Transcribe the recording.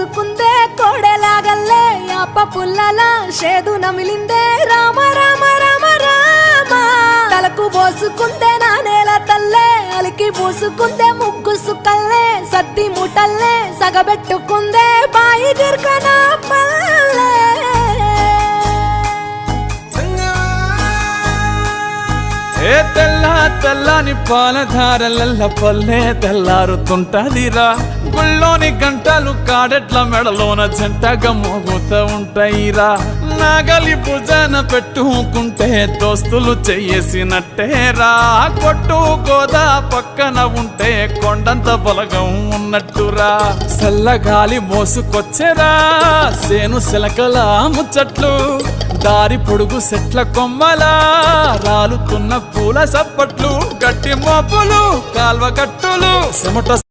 పోసుకుందే కోడెలాగల్లే యాప పుల్లలా షేదు నమిలిందే రామ రామ రామ రామ తలకు పోసుకుందే నా నేల తల్లే అలికి పూసుకుందే ముగ్గు సుక్కల్లే సద్ది ముటల్లే సగబెట్టుకుందే బాయి గిర్కన పల్లె ఏ తెల్ల తెల్లని పాలధారలల్ల పల్లె తెల్లారుతుంటదిరా గుళ్ళోని గంటలు కాడెట్ల మెడలోన జంటగా మోగుతూ ఉంటాయిరా నాగలి భుజాన పెట్టుకుంటే దోస్తులు చెయ్యేసినట్టేరా కొట్టు గోదా పక్కన ఉంటే కొండంత బలగం ఉన్నట్టురా చల్లగాలి మోసుకొచ్చెరా సేను శిలకల ముచ్చట్లు దారి పొడుగు సెట్ల కొమ్మలా రాలుతున్న పూల సప్పట్లు గట్టి మోపులు కాల్వ కట్టులు చెమట